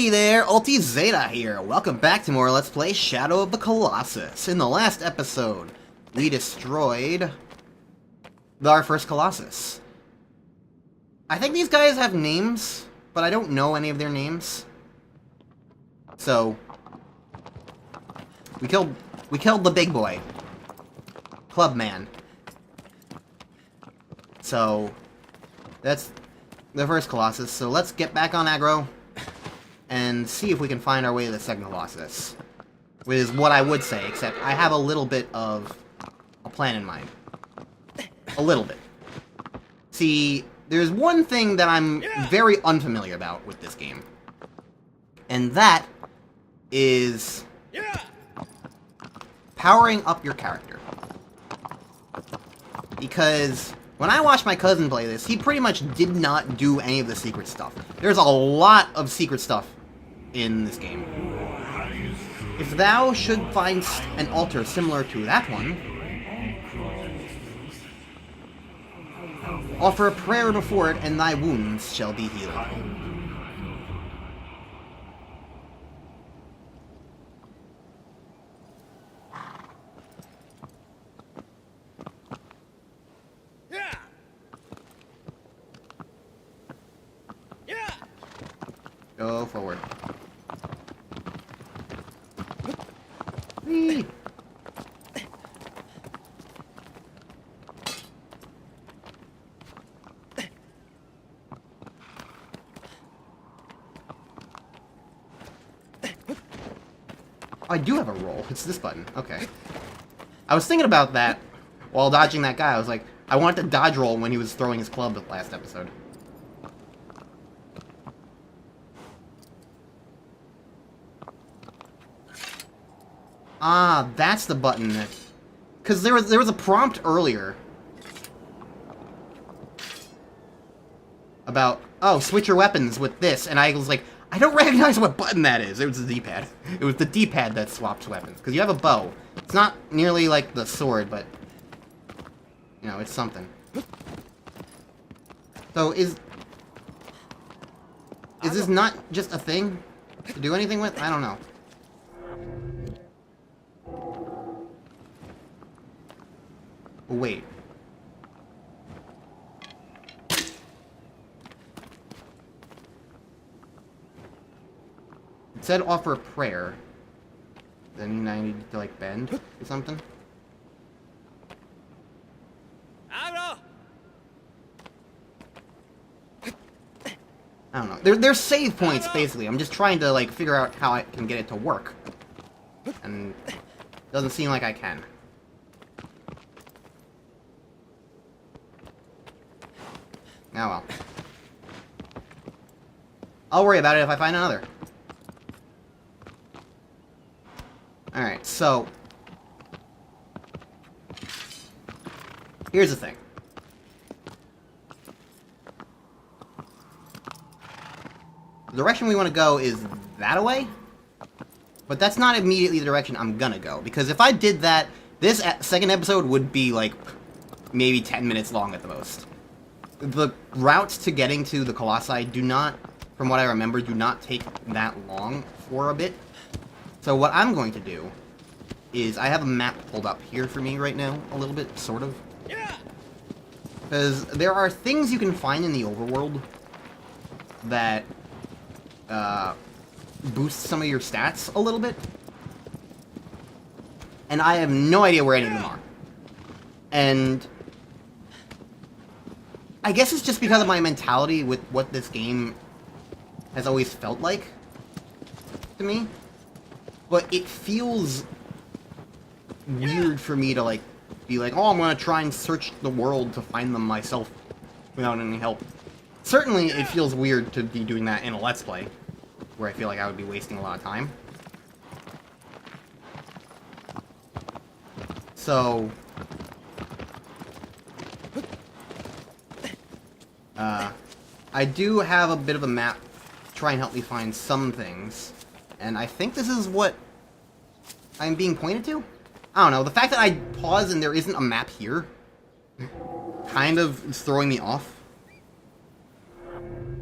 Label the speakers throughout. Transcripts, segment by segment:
Speaker 1: Hey there, Ulti Zeta here. Welcome back to more Let's Play Shadow of the Colossus. In the last episode, we destroyed our first Colossus. I think these guys have names, but I don't know any of their names. So, we killed the big boy. Clubman. So, that's the first Colossus. So let's get back on aggro and see if we can find our way to the second Colossus. Which is what I would say, except I have a little bit of a plan in mind. A little bit. See, there's one thing that I'm very unfamiliar about with this game. And that is powering up your character. Because when I watched my cousin play this, he pretty much did not do any of the secret stuff. There's a lot of secret stuff in this game. If thou should find an altar similar to that one, offer a prayer before it, and thy wounds shall be healed. Go forward. Whee! I do have a roll. It's this button. Okay. I was thinking about that while dodging that guy. I was like, I wanted to dodge roll when he was throwing his club the last episode. Ah, that's the button that... Because there was a prompt earlier about, oh, switch your weapons with this, and I was like, I don't recognize what button that is. It was the D-pad. It was the D-pad that swaps weapons. Because you have a bow. It's not nearly like the sword, but, you know, it's something. So, is this not just a thing to do anything with? I don't know. Wait. It said offer a prayer. Then I need to, like, bend or something? I don't know. There's save points, basically. I'm just trying to, like, figure out how I can get it to work. And it doesn't seem like I can. Oh well. I'll worry about it if I find another. Alright, so... here's the thing. The direction we want to go is that way? But that's not immediately the direction I'm gonna go. Because if I did that, this second episode would be, like, maybe 10 minutes long at the most. The routes to getting to the colossi do not, from what I remember, do not take that long for a bit. So what I'm going to do is, I have a map pulled up here for me right now, a little bit, sort of. Because there are things you can find in the overworld that boost some of your stats a little bit. And I have no idea where any of them are. And I guess it's just because of my mentality with what this game has always felt like to me. But it feels weird for me to, like, be like, oh, I'm gonna try and search the world to find them myself without any help. Certainly, it feels weird to be doing that in a Let's Play, where I feel like I would be wasting a lot of time. So... I do have a bit of a map to try and help me find some things. And I think this is what I'm being pointed to? I don't know. The fact that I pause and there isn't a map here kind of is throwing me off.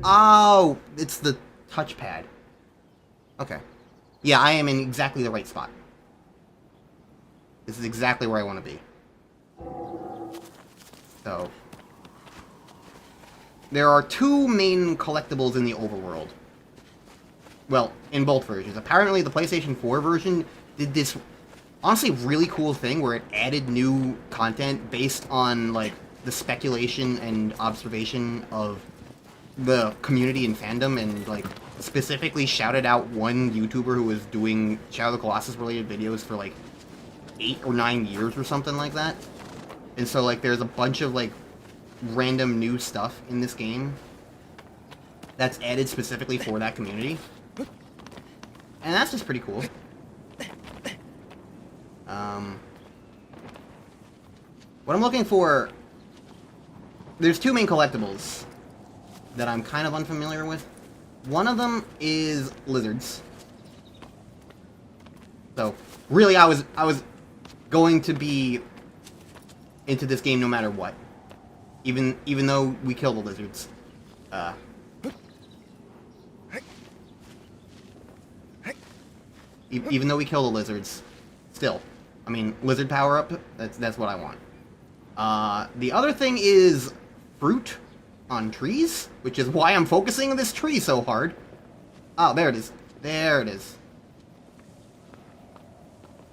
Speaker 1: Oh, it's the touchpad. Okay. Yeah, I am in exactly the right spot. This is exactly where I want to be. So... there are two main collectibles in the overworld. Well, in both versions. Apparently, the PlayStation 4 version did this, honestly, really cool thing where it added new content based on, like, the speculation and observation of the community and fandom, and, like, specifically shouted out one YouTuber who was doing Shadow of the Colossus related videos for, like, 8 or 9 years or something like that. And so, like, there's a bunch of, like, random new stuff in this game that's added specifically for that community. And that's just pretty cool. What I'm looking for... there's two main collectibles that I'm kind of unfamiliar with. One of them is lizards. So, really, I was going to be into this game no matter what. Even though we kill the lizards. Even though we kill the lizards, still. I mean, lizard power-up, that's what I want. The other thing is fruit on trees, which is why I'm focusing on this tree so hard. Oh, there it is. There it is.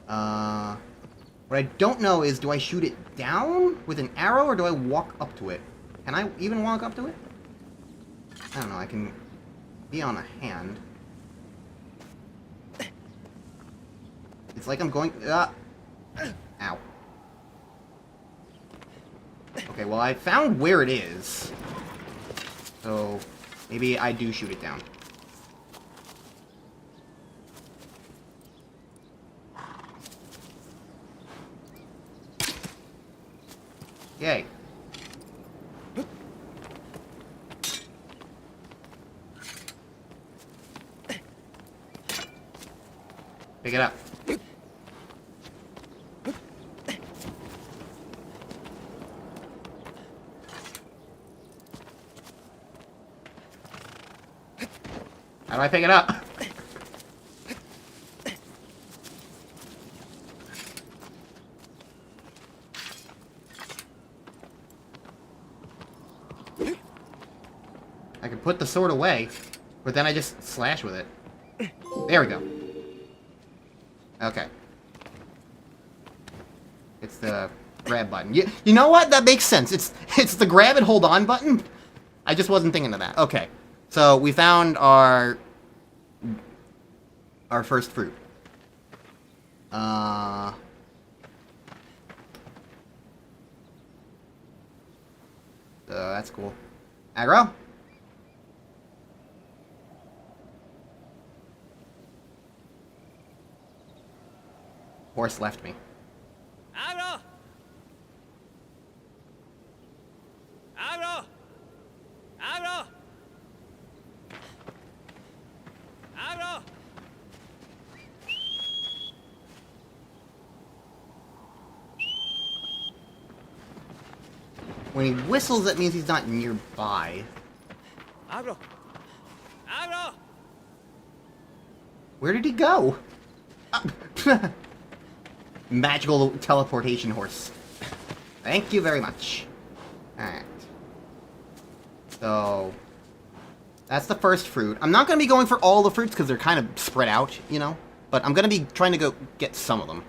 Speaker 1: What I don't know is, do I shoot it down with an arrow, or do I walk up to it? Can I even walk up to it? I don't know, I can be on a hand. It's like I'm going... ow. Okay, well, I found where it is. So, maybe I do shoot it down. Yay. Pick it up. How do I pick it up? I can put the sword away, but then I just slash with it. There we go. Okay. It's the grab button. You know what? That makes sense. It's the grab and hold on button. I just wasn't thinking of that. Okay. So we found our first fruit. That's cool. Aggro? Horse left me.
Speaker 2: Aggro! Aggro! Aggro! Aggro!
Speaker 1: When he whistles, that means he's not nearby.
Speaker 2: Aggro! Aggro!
Speaker 1: Where did he go? Magical teleportation horse. Thank you very much. Alright. So... that's the first fruit. I'm not going to be going for all the fruits because they're kind of spread out, you know? But I'm going to be trying to go get some of them.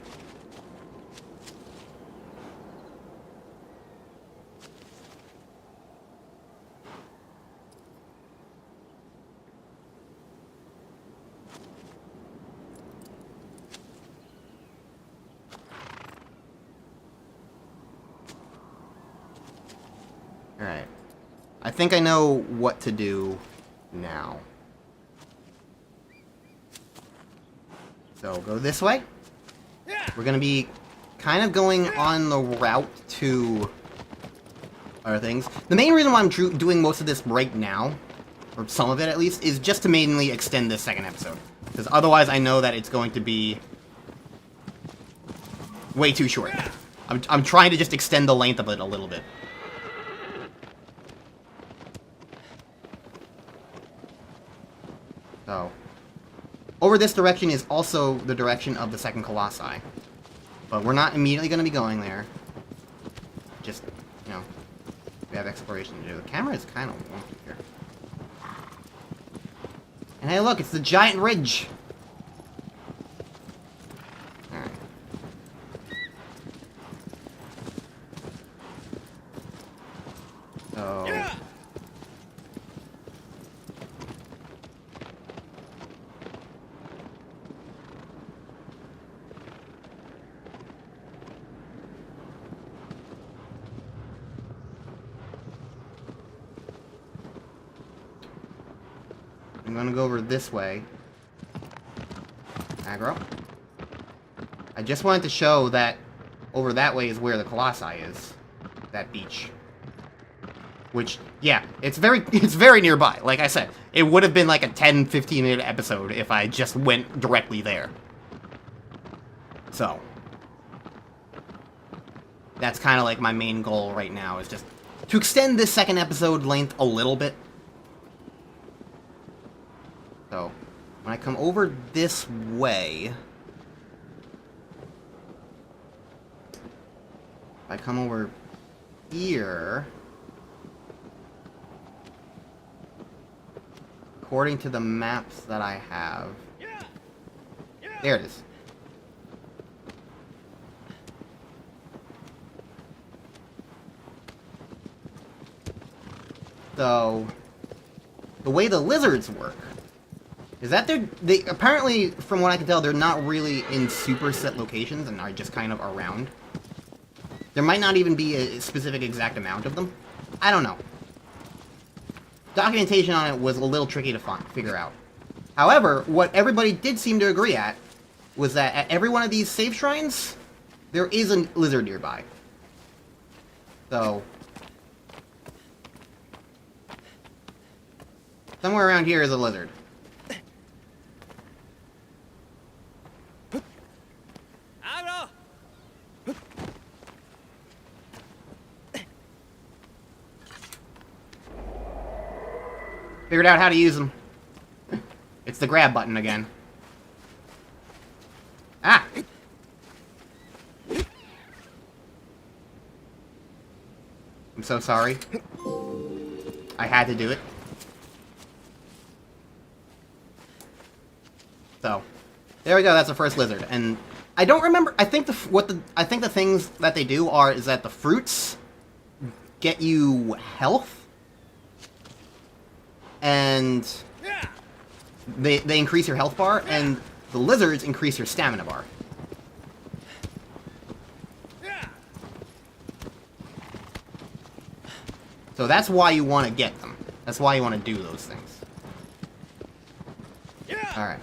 Speaker 1: Alright. I think I know what to do now. So, go this way. We're gonna be kind of going on the route to other things. The main reason why I'm doing most of this right now, or some of it at least, is just to mainly extend this second episode. Because otherwise I know that it's going to be way too short. I'm trying to just extend the length of it a little bit. So, over this direction is also the direction of the second colossi. But we're not immediately going to be going there. Just, you know, we have exploration to do. The camera is kind of wonky here. And hey, look, it's the giant ridge. Alright. So...
Speaker 2: Yeah.
Speaker 1: I'm gonna go over this way. Aggro. I just wanted to show that over that way is where the colossi is. That beach. Which, yeah, it's very nearby. Like I said, it would have been like a 10-15 minute episode if I just went directly there. So. That's kind of like my main goal right now, is just to extend this second episode length a little bit. So, when I come over this way... If I come over here... According to the maps that I have... There it is. So... The way the lizards work... Is that they apparently, from what I can tell, they're not really in super set locations and are just kind of around. There might not even be a specific exact amount of them. I don't know. Documentation on it was a little tricky to figure out. However, what everybody did seem to agree at was that at every one of these save shrines, there is a lizard nearby. So... somewhere around here is a lizard. Figured out how to use them. It's the grab button again. Ah! I'm so sorry. I had to do it. So, there we go. That's the first lizard, and I don't remember. I think the things that they do is that the fruits get you health. And they increase your health bar, and the lizards increase your stamina bar. So that's why you want to get them. That's why you want to do those things. Alright.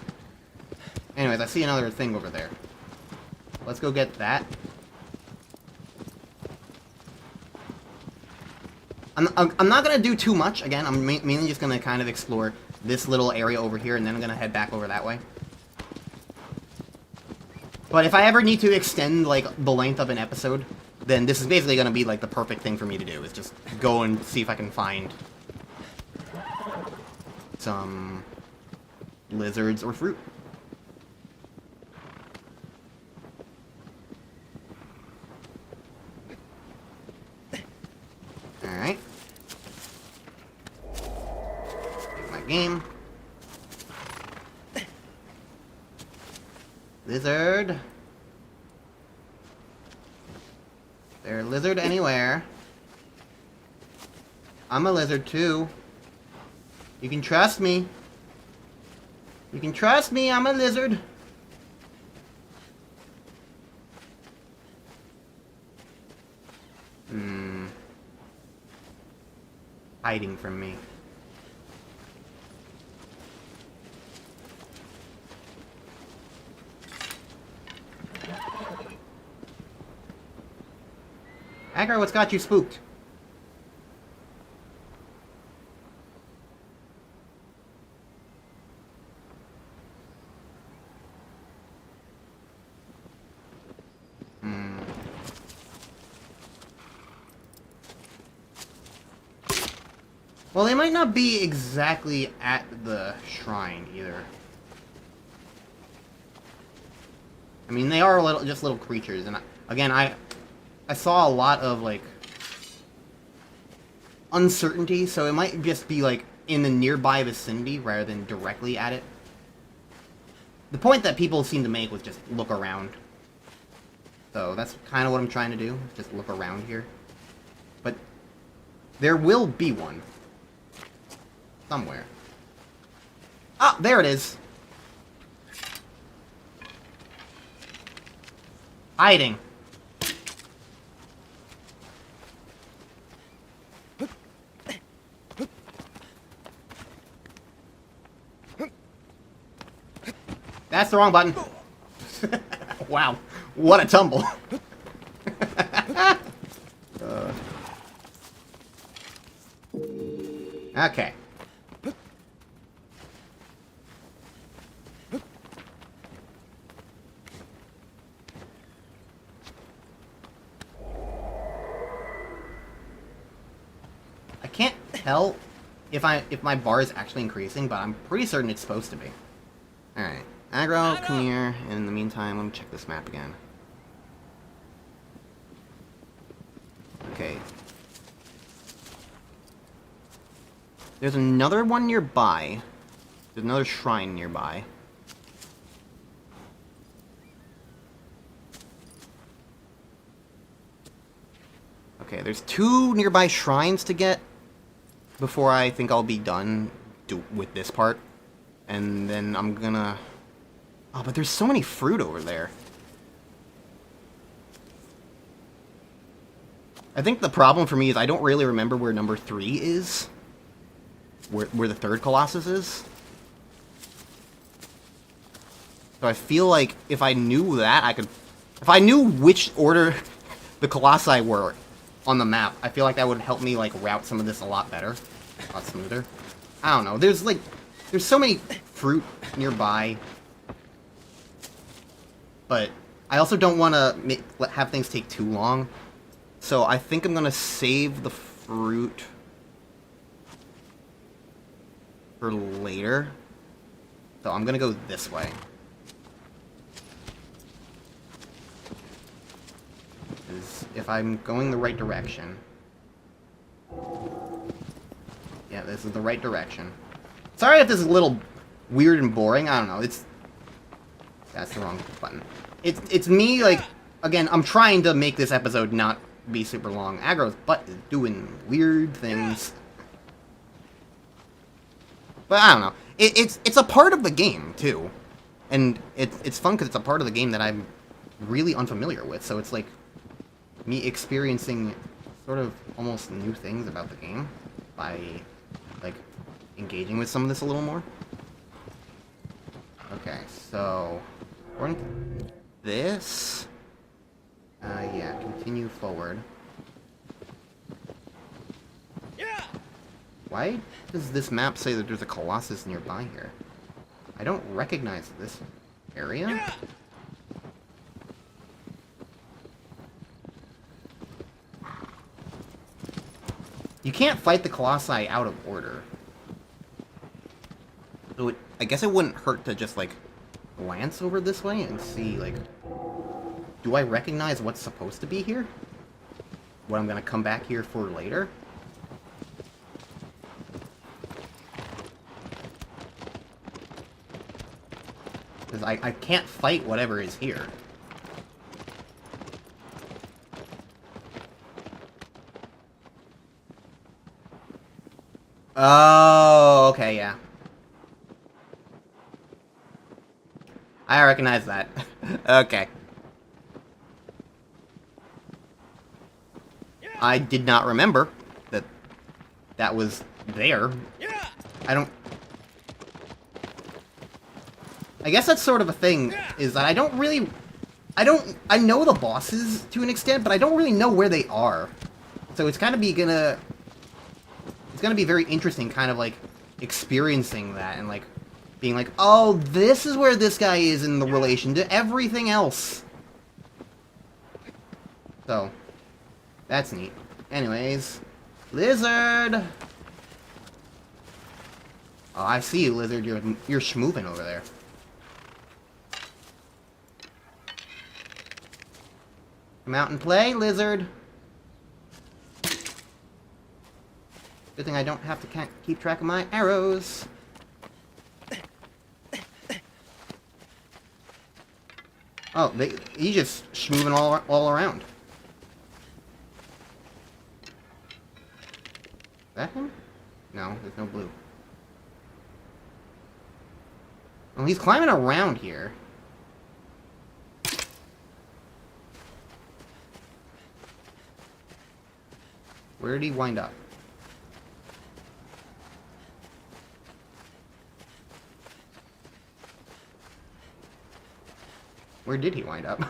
Speaker 1: Anyways, I see another thing over there. Let's go get that. I'm not going to do too much. Again, I'm mainly just going to kind of explore this little area over here, and then I'm going to head back over that way. But if I ever need to extend, like, the length of an episode, then this is basically going to be, like, the perfect thing for me to do, is just go and see if I can find some lizards or fruit. Alright. Take my game. Lizard. Is there a lizard anywhere? I'm a lizard too. You can trust me. You can trust me, I'm a lizard. Hiding from me. Agar, what's got you spooked? Well, they might not be exactly at the shrine, either. mean, they are just little creatures, and again, I saw a lot of, like, uncertainty, so it might just be, like, in the nearby vicinity rather than directly at it. The point that people seem to make was just look around. So that's kind of what I'm trying to do, just look around here. But there will be one. Somewhere. Ah, there it is. Hiding. That's the wrong button. Wow. What a tumble. Okay. I can't tell if my bar is actually increasing, but I'm pretty certain it's supposed to be. Alright. Aggro, come here, and in the meantime, let me check this map again. Okay. There's another one nearby. There's another shrine nearby. Okay, there's 2 nearby shrines to get before I think I'll be done with this part. And then I'm gonna... Oh, but there's so many fruit over there. I think the problem for me is I don't really remember where number 3 is. Where the 3rd Colossus is. So I feel like if I knew that, I could... If I knew which order the Colossi were on the map, I feel like that would help me, like, route some of this a lot better. A lot smoother. I don't know. There's, like... There's so many fruit nearby. But I also don't want to have things take too long. So I think I'm going to save the fruit for later. So I'm going to go this way. If I'm going the right direction. Yeah, this is the right direction. Sorry if this is a little weird and boring. I don't know. That's the wrong button. It's me, like, again, I'm trying to make this episode not be super long. Aggro's butt is doing weird things. But I don't know. It's a part of the game, too. And it's fun because it's a part of the game that I'm really unfamiliar with. So it's like me experiencing sort of almost new things about the game by, like, engaging with some of this a little more. Okay, so according to this, yeah, continue forward. Why does this map say that there's a Colossus nearby here? I don't recognize this area. You can't fight the Colossi out of order. So I guess it wouldn't hurt to just, like, glance over this way and see, like, do I recognize what's supposed to be here? What I'm gonna come back here for later? Because I can't fight whatever is here. Oh, okay, yeah. I recognize that. Okay. I did not remember that that was there. I guess that's sort of a thing, is that I know the bosses to an extent, but I don't really know where they are. So it's kind of gonna be very interesting, kind of like experiencing that and like being like, oh, this is where this guy is in the relation to everything else. So that's neat. Anyways, lizard. Oh, I see you, lizard. You're schmoovin' over there. Come out and play, lizard. Good thing I don't have to keep track of my arrows. Oh, he's just moving all around. Is that him? No, there's no blue. Well, he's climbing around here. Where did he wind up? Where did he wind up?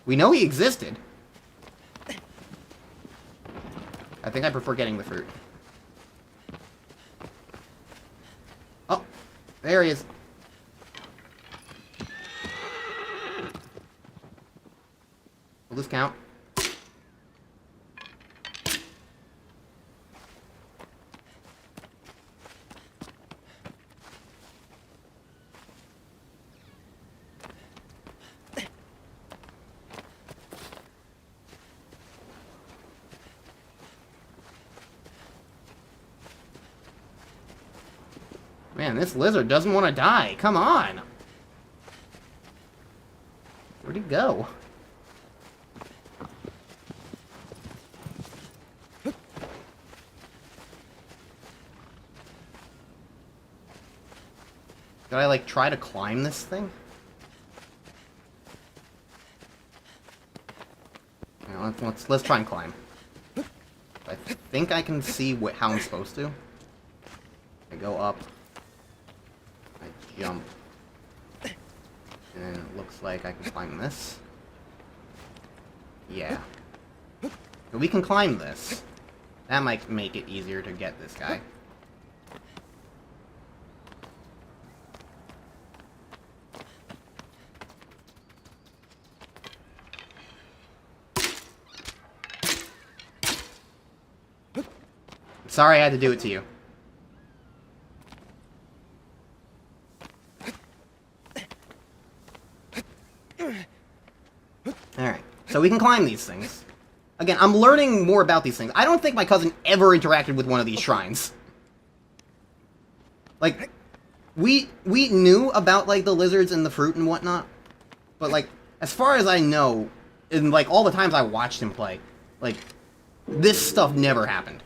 Speaker 1: We know he existed. I think I prefer getting the fruit. Oh, there he is. Will this count? Man, this lizard doesn't want to die. Come on. Where'd he go? Did I, like, try to climb this thing? Yeah, let's try and climb. I think I can see how I'm supposed to. I go up. I jump. And then it looks like I can climb this. Yeah. So we can climb this. That might make it easier to get this guy. Sorry I had to do it to you. Alright, so we can climb these things. Again, I'm learning more about these things. I don't think my cousin ever interacted with one of these shrines. Like, we knew about, like, the lizards and the fruit and whatnot. But, like, as far as I know, in, like, all the times I watched him play, like, this stuff never happened.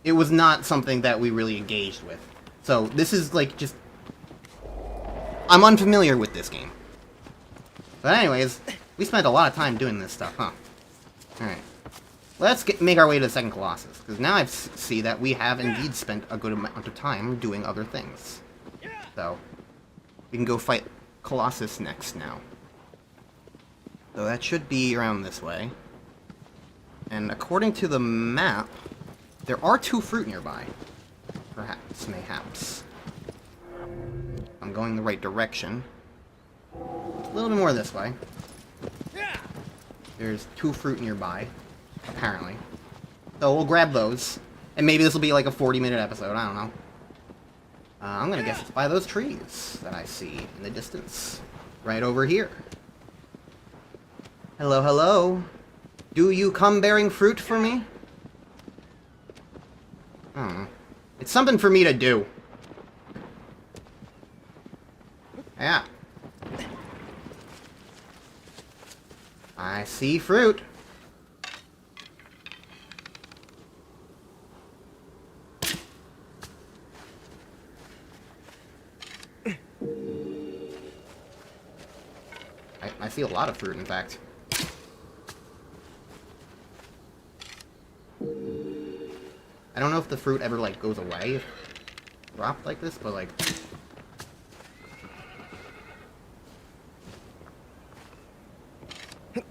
Speaker 1: It was not something that we really engaged with. So, this is, like, just... I'm unfamiliar with this game. But anyways, we spent a lot of time doing this stuff, huh? Alright. Let's make our way to the second Colossus, because now I see that we have indeed spent a good amount of time doing other things. So, we can go fight Colossus next now. So that should be around this way. And according to the map, there are 2 fruit nearby. Perhaps, mayhaps. I'm going the right direction. A little bit more this way. There's 2 fruit nearby, apparently. So we'll grab those. And maybe this will be like a 40-minute episode, I don't know. I'm gonna guess it's by those trees that I see in the distance. Right over here. Hello, hello. Do you come bearing fruit for me? I don't know. It's something for me to do. Yeah. I see fruit. I see a lot of fruit, in fact. I don't know if the fruit ever, like, goes away if dropped like this, but, like... Oh,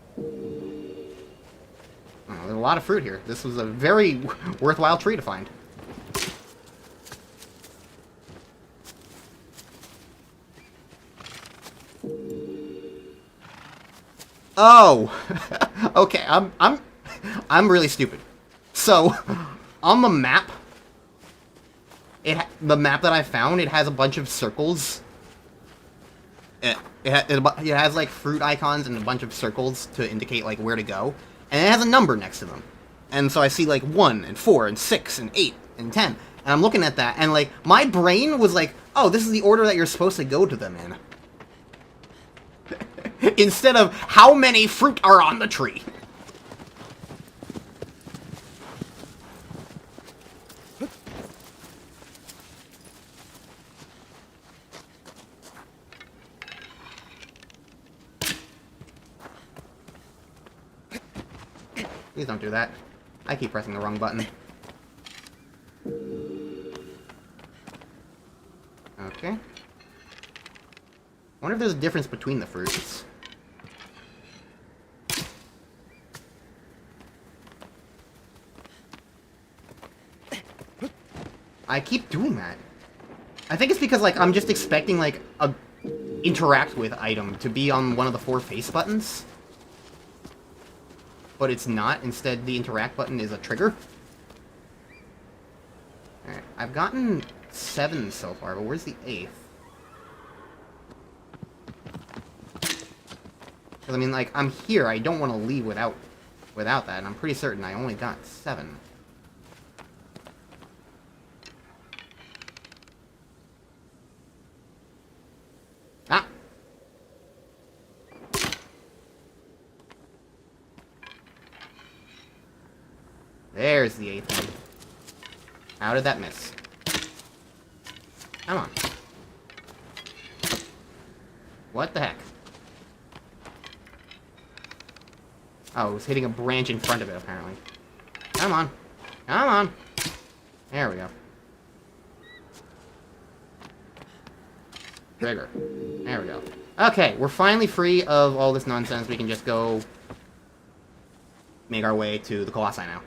Speaker 1: there's a lot of fruit here. This was a very worthwhile tree to find. Oh! Okay, I'm really stupid. So, on the map, the map that I found, it has a bunch of circles. It has like fruit icons and a bunch of circles to indicate like where to go, and it has a number next to them. And so I see like 1 and 4 and 6 and 8 and 10, and I'm looking at that, and like my brain was like, oh, this is the order that you're supposed to go to them in. Instead of how many fruit are on the tree. Please don't do that. I keep pressing the wrong button. Okay. Wonder if there's a difference between the fruits. I keep doing that. I think it's because, like, I'm just expecting, like, a interact with item to be on one of the 4 face buttons. But it's not. Instead, the interact button is a trigger. Alright, I've gotten 7 so far, but where's the 8th? Because, I mean, like, I'm here. I don't want to leave without that, and I'm pretty certain I only got 7. Ah! There's the 8th one. How did that miss? Come on. What the heck? Oh, it was hitting a branch in front of it, apparently. Come on. Come on. There we go. Trigger. There we go. Okay, we're finally free of all this nonsense. We can just go make our way to the colossi now.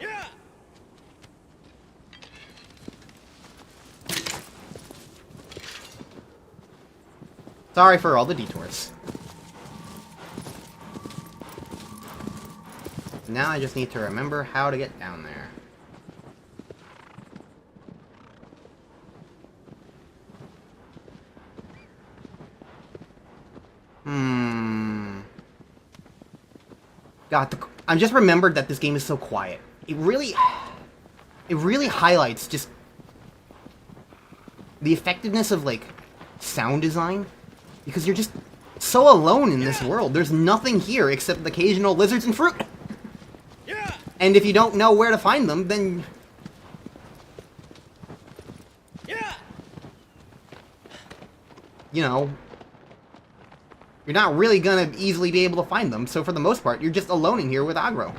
Speaker 1: Sorry for all the detours. Now I just need to remember how to get down there. God, I just remembered that this game is so quiet. It really highlights just the effectiveness of, like, sound design. Because you're just so alone in this world. There's nothing here except the occasional lizards and fruit. And if you don't know where to find them, then... you know... you're not really gonna easily be able to find them, so for the most part, you're just alone in here with aggro.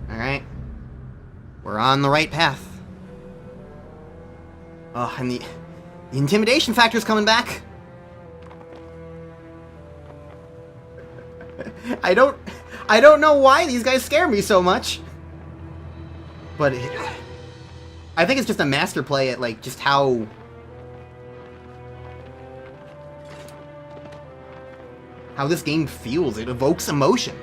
Speaker 1: Alright. We're on the right path. Oh, and the intimidation factor's coming back. I don't know why these guys scare me so much. But I think it's just a master play at, like, just how this game feels. It evokes emotion.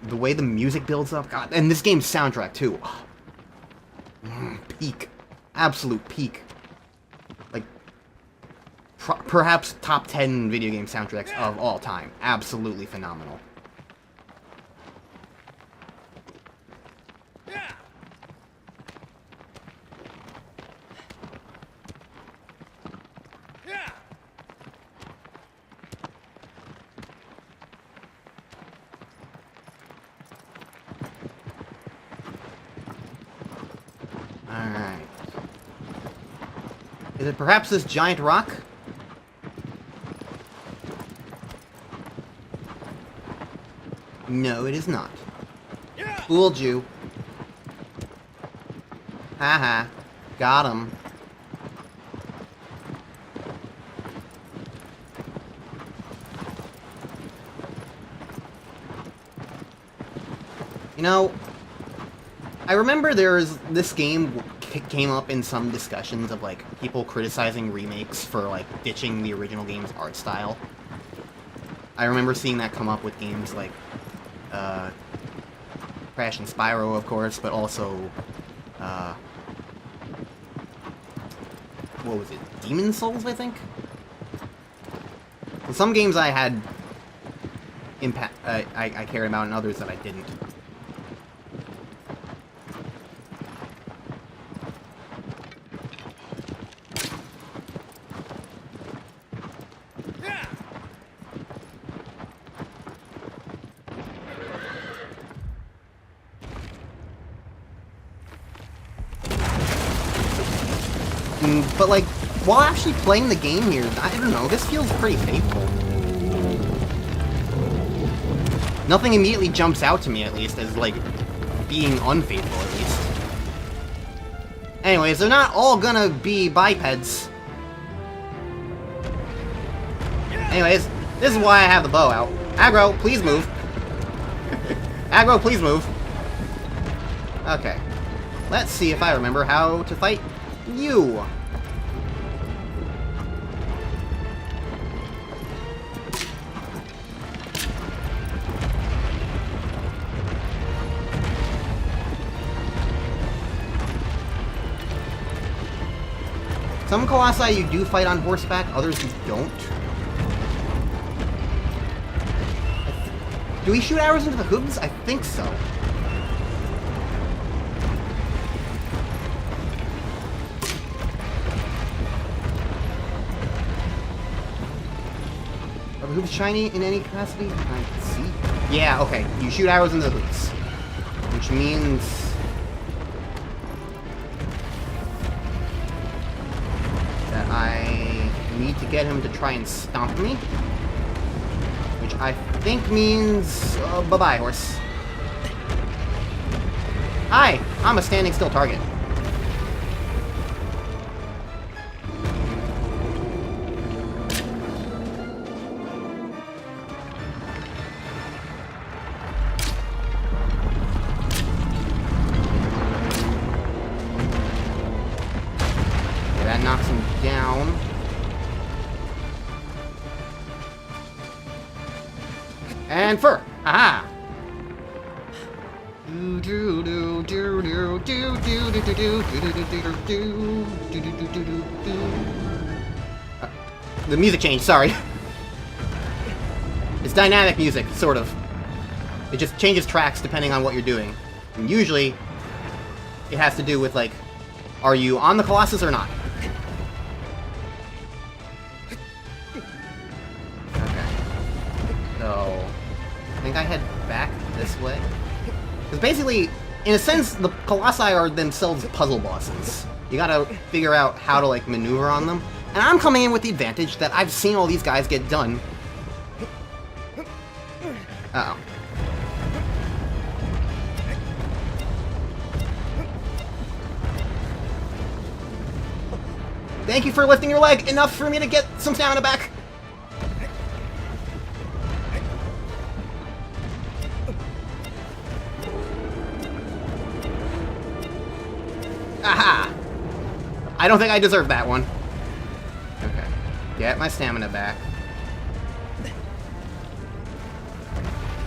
Speaker 1: The way the music builds up, God, and this game's soundtrack too. Peak, absolute peak. Like, perhaps top 10 video game soundtracks of all time. Absolutely phenomenal. Alright. Is it perhaps this giant rock? No, it is not. Fooled you. Haha. Got him. You know, I remember this game came up in some discussions of, like, people criticizing remakes for, like, ditching the original game's art style. I remember seeing that come up with games like Crash and Spyro, of course, but also, what was it? Demon Souls, I think? In some games I had impact, I cared about, and others that I didn't. But, like, while actually playing the game here, I don't know, this feels pretty faithful. Nothing immediately jumps out to me, at least, as, like, being unfaithful, at least. Anyways, they're not all gonna be bipeds. Anyways, this is why I have the bow out. Aggro, please move. Aggro, please move. Okay. Let's see if I remember how to fight you. Some colossi you do fight on horseback, others you don't. Do we shoot arrows into the hooves? I think so. Are the hooves shiny in any capacity? I can see. Yeah, okay. You shoot arrows into the hooves. Which means... that I need to get him to try and stomp me. Which I think means... bye-bye, horse. Hi! I'm a standing still target. That knocks him down. And fur! Aha! The music changed, sorry. It's dynamic music, sort of. It just changes tracks depending on what you're doing. And usually, it has to do with, like, are you on the Colossus or not? Okay. So, I think I head back this way. Because basically, in a sense, the Colossi are themselves puzzle bosses. You gotta figure out how to, like, maneuver on them. And I'm coming in with the advantage that I've seen all these guys get done. Uh-oh. Thank you for lifting your leg enough for me to get some stamina back. Aha! I don't think I deserve that one. Okay. Get my stamina back.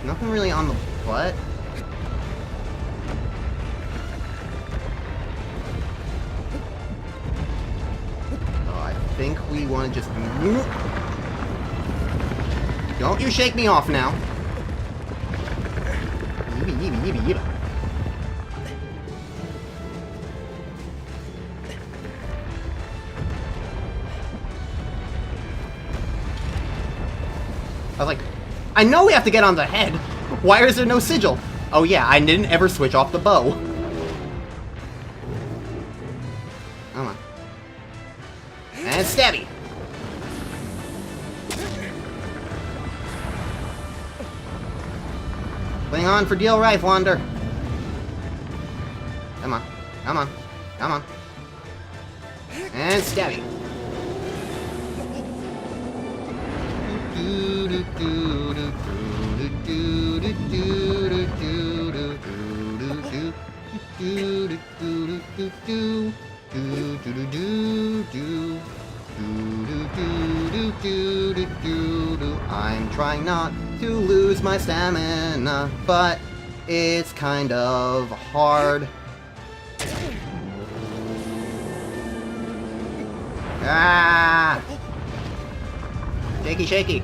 Speaker 1: Nothing really on the butt. Oh, I think we want to just... Don't you shake me off now. Yibby, yibby, yibby, yibby. I was like, I know we have to get on the head. Why is there no sigil? Oh yeah, I didn't ever switch off the bow. Come on. And stabby. Cling on for deal right, Wander. Come on. Come on. Come on. And stabby. I'm trying not to lose my stamina, but it's kind of hard. Ah! Shaky, shaky.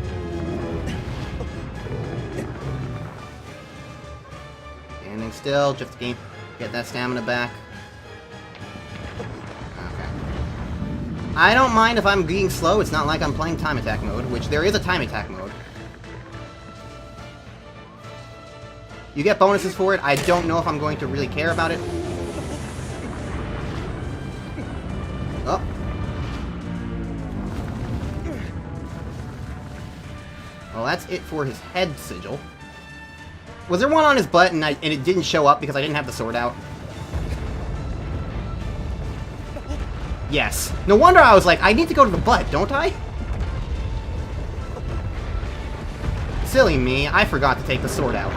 Speaker 1: Standing still, just to get that stamina back. Okay. I don't mind if I'm being slow. It's not like I'm playing time attack mode, which there is a time attack mode. You get bonuses for it. I don't know if I'm going to really care about it. Oh. Well, that's it for his head sigil. Was there one on his butt and it didn't show up because I didn't have the sword out? Yes. No wonder I was like, I need to go to the butt, don't I? Silly me, I forgot to take the sword out.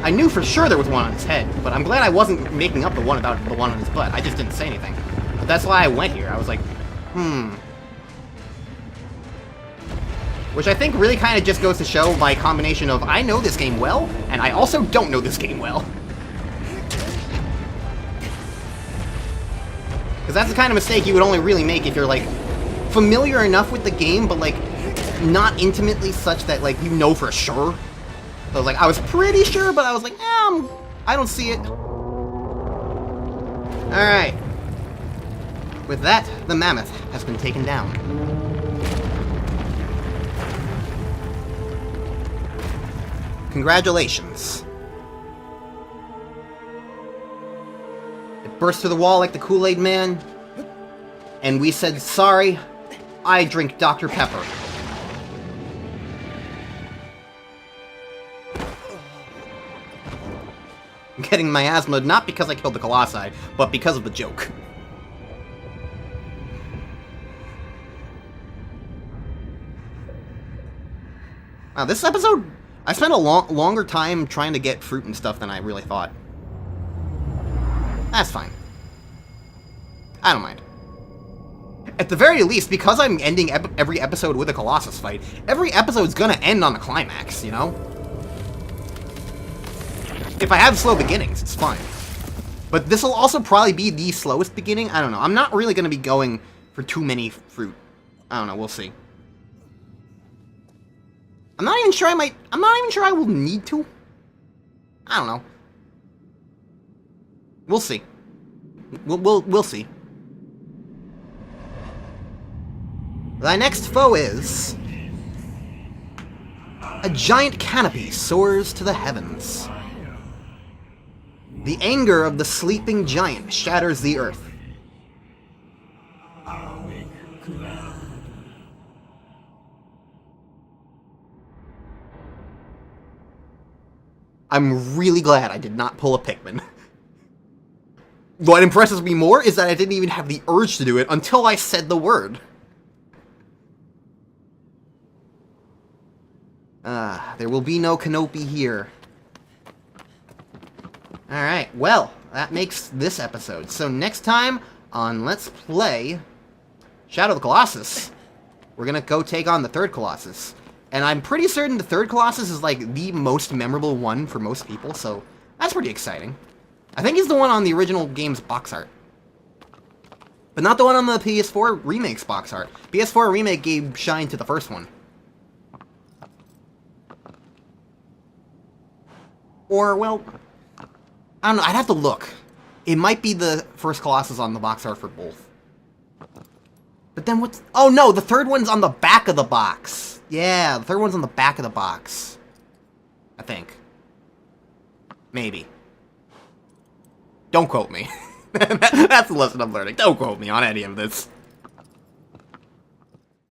Speaker 1: I knew for sure there was one on his head, but I'm glad I wasn't making up the one about the one on his butt. I just didn't say anything. But that's why I went here. I was like, Which I think really kind of just goes to show my combination of I know this game well, and I also don't know this game well. Because that's the kind of mistake you would only really make if you're, like, familiar enough with the game, but, like, not intimately such that, like, you know for sure. So I was like, I was pretty sure, but I was like, I don't see it. Alright. With that, the mammoth has been taken down. Congratulations. It burst through the wall like the Kool-Aid Man, and we said, sorry, I drink Dr. Pepper. I'm getting miasma not because I killed the Colossi, but because of the joke. Wow, this episode, I spent a longer time trying to get fruit and stuff than I really thought. That's fine. I don't mind. At the very least, because I'm ending every episode with a Colossus fight, every episode's gonna end on a climax, you know? If I have slow beginnings, it's fine. But this'll also probably be the slowest beginning. I don't know. I'm not really gonna be going for too many fruit. I don't know. We'll see. I'm not even sure I will need to. I don't know. We'll see. We'll see. Thy next foe is... a giant canopy soars to the heavens. The anger of the sleeping giant shatters the earth. I'm really glad I did not pull a Pikmin. What impresses me more is that I didn't even have the urge to do it until I said the word. There will be no canopy here. Alright, well, that makes this episode. So next time on Let's Play Shadow of the Colossus, we're gonna go take on the third Colossus. And I'm pretty certain the third Colossus is, like, the most memorable one for most people, so that's pretty exciting. I think he's the one on the original game's box art. But not the one on the PS4 Remake's box art. PS4 Remake gave shine to the first one. Or, well, I don't know, I'd have to look. It might be the first Colossus on the box art for both. But then what's... oh no, the third one's on the back of the box. Yeah, the third one's on the back of the box. I think. Maybe. Don't quote me. That's the lesson I'm learning. Don't quote me on any of this.